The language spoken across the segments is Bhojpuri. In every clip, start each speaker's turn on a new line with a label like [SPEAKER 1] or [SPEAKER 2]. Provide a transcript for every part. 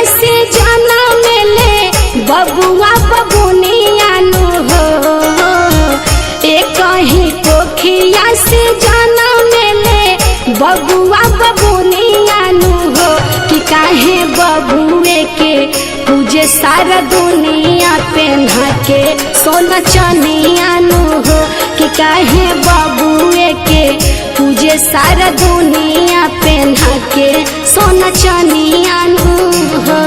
[SPEAKER 1] से जनम ले बबुआ बबुनिया नु हो। एक ही कोखिया से जनम ले बबुआ बबुनिया नु हो। कि काहे बबुए के पूजे सारा दुनिया पहना के सोना चनिया नु हो। कि काहे बबुए के पूजे सारा दुनिया पहना के सोना चनिया नु हो।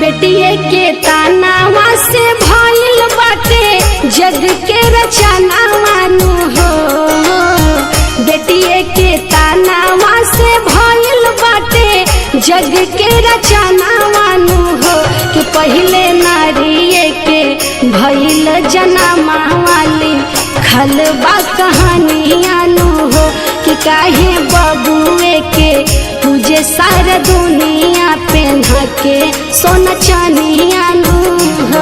[SPEAKER 1] बेटिए के तानावा से भइल बाटे जग के रचना मानु हो। बेटिए के तानावा से भइल बाटे जग के रचना मानु हो। कि पहले नारिये के भइल जनमा वाली खलबा कहानिया नु हो। कि काहे बबुए के पूजे सारा दुनिया पहना के सोना चनिया नु हो।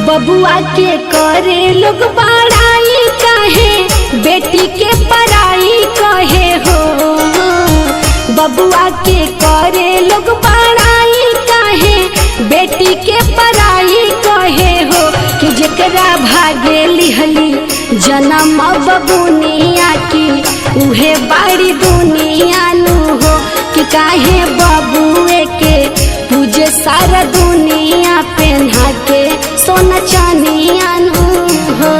[SPEAKER 1] बबुआ के करे लोग बड़ाई कहे बेटी के पराई कहे हो। बबुआ के करे लोग बड़ाई कहे बेटी के पराई कहे हो। कि जकरा भागे लिहली जन्म बबुनिया की उहे बाड़ी दुनिया नु हो। कि काहे बबुए के पूजे सारा दुनिया पहना के सोना चनिया नु हो।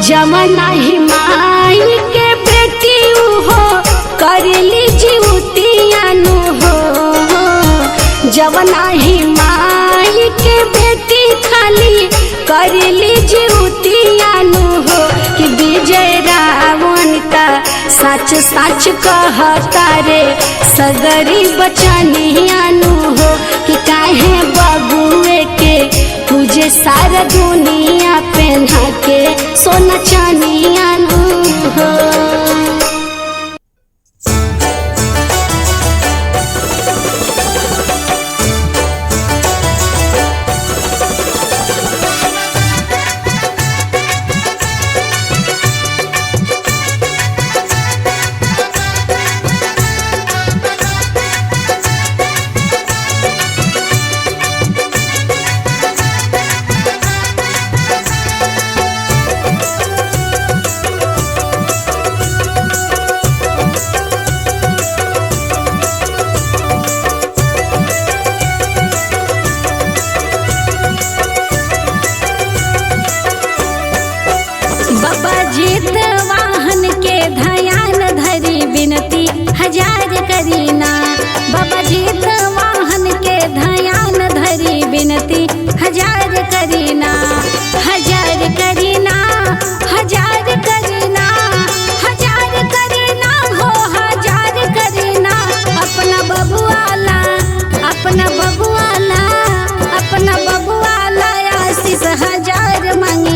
[SPEAKER 1] जमना ही माई के बेटी हो करेली जीवतिया नु हो। जमना ही माई के बेटी खाली करेली जीवतिया नु हो। कि विजय रावण का सच सच कहता रे सगरी बचनिया नु हो। कि काहे बबुए के पूजे सारा दुनिया पहना के सोना चनिया नु हो। हजार करीना बाबा जीत वाहन के ध्यान धरी बिनती हजार करीना हजार करीना हजार करीना हजार करीना हो हजार करीना अपना बबुआला अपना बबुआला अपना बबुआला आशीष हजार मांग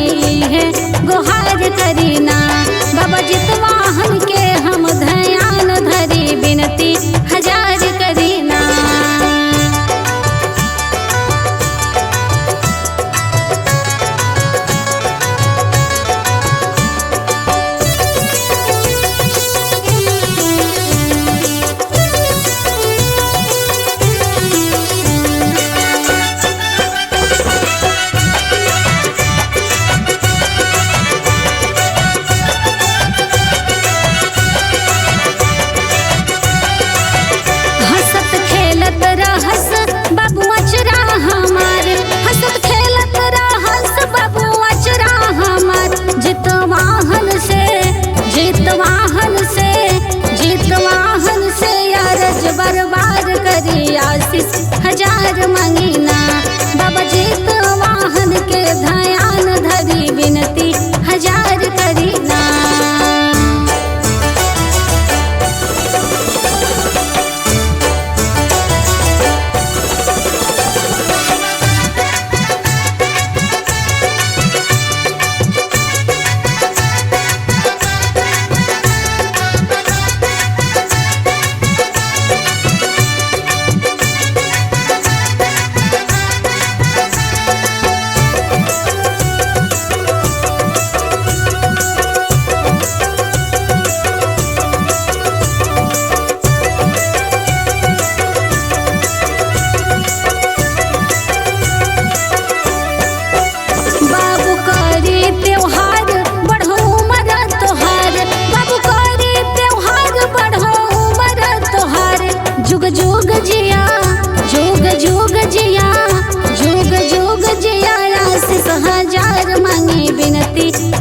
[SPEAKER 1] आशीष हजार मंगीना। बाबा जीत वाहन के ध्यान धरी विनती हजार करीना।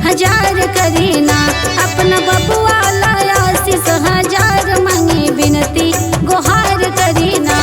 [SPEAKER 1] हजार करीना अपना बबुआ लाया आशीष हजार मंगी विनती गुहार करीना।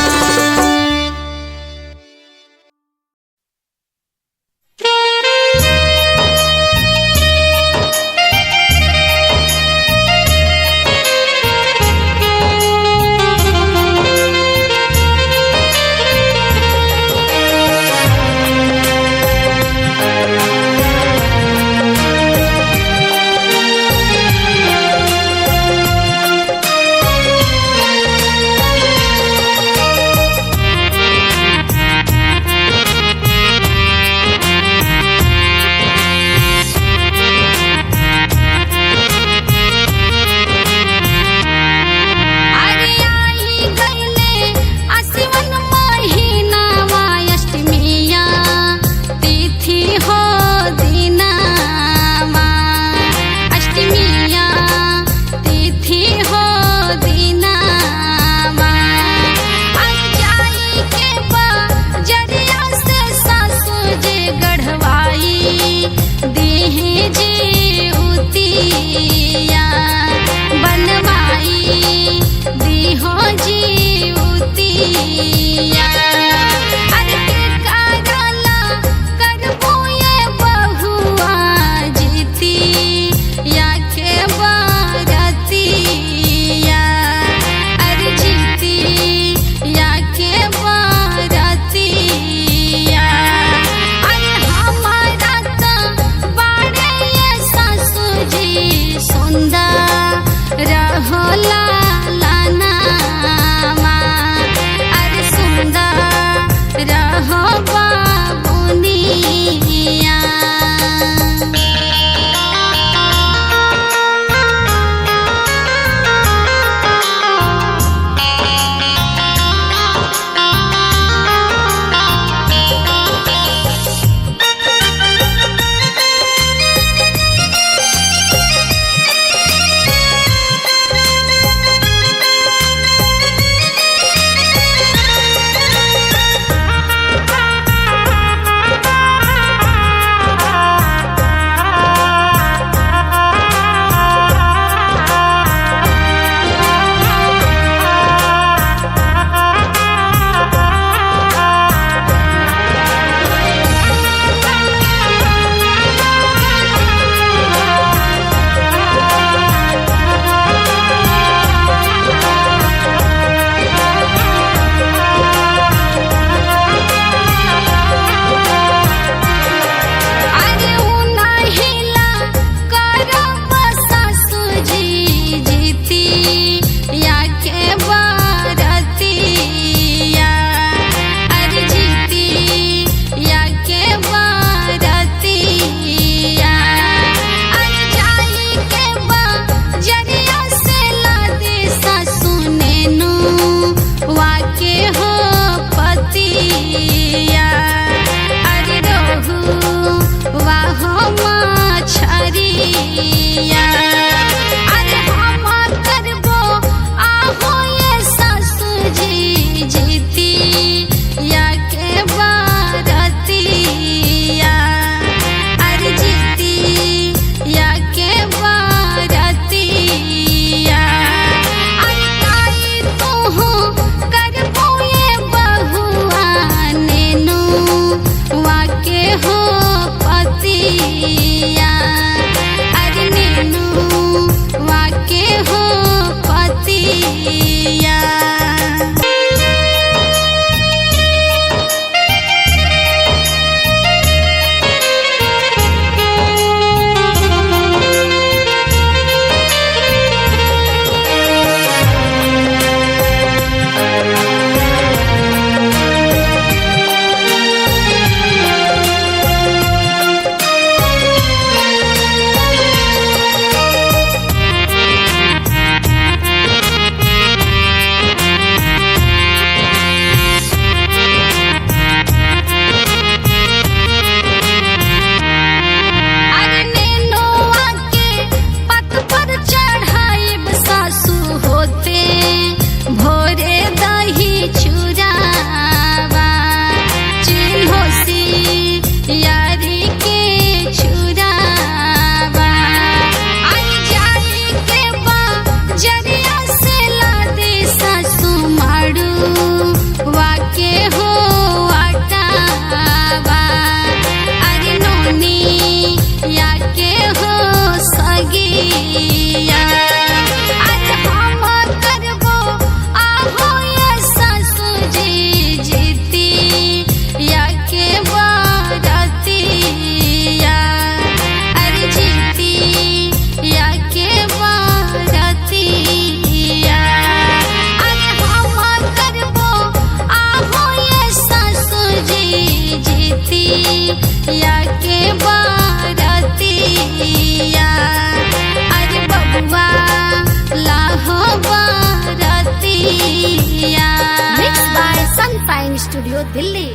[SPEAKER 1] स्टूडियो दिल्ली।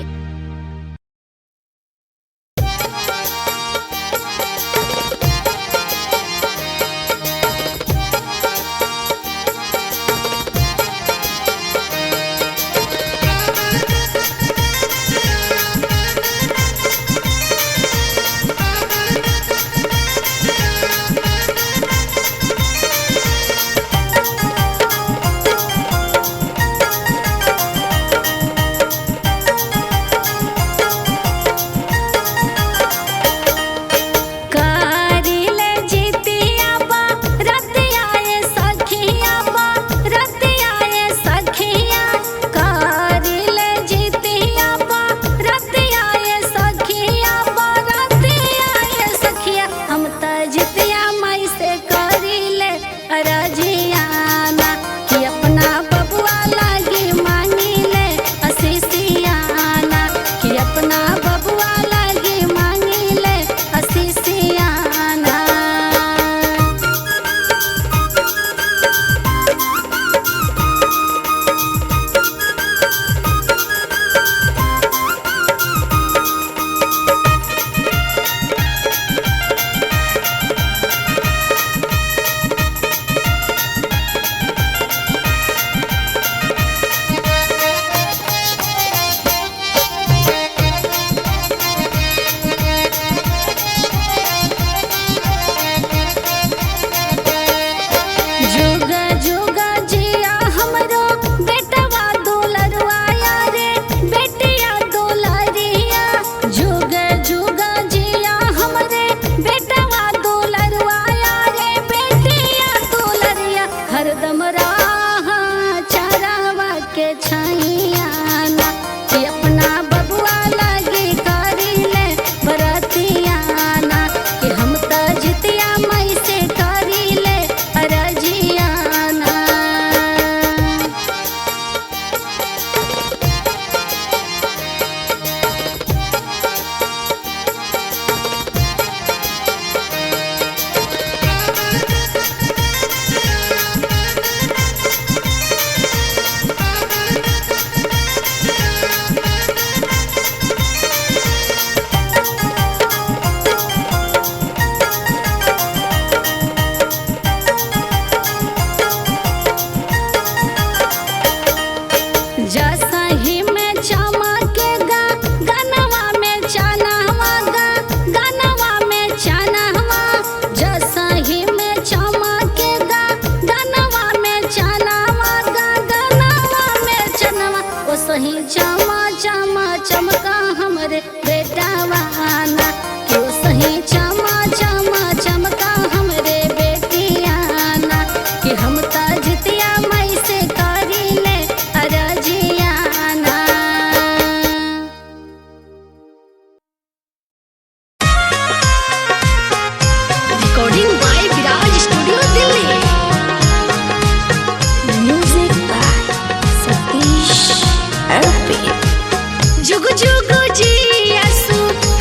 [SPEAKER 2] जुग जुग जी असु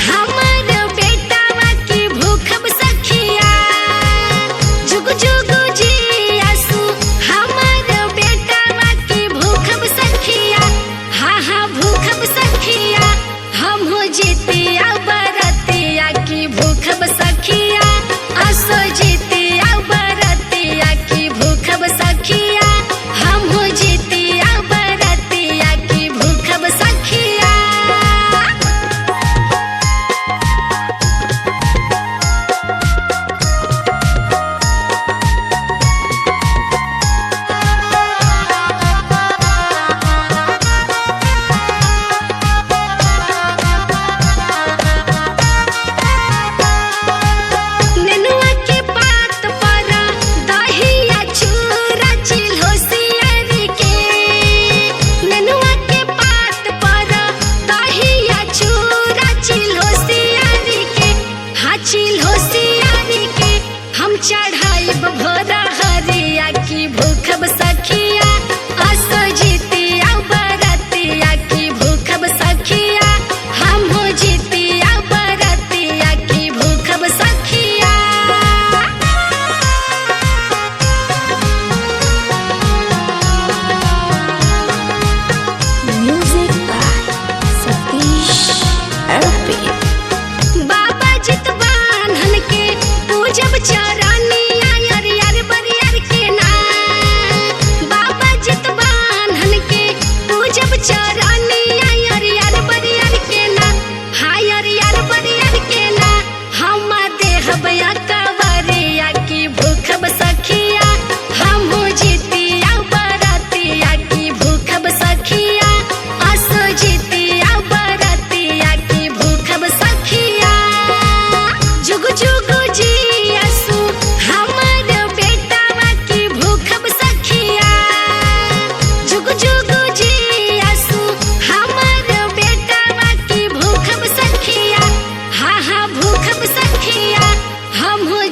[SPEAKER 2] हमर बेटावा की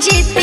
[SPEAKER 1] जीते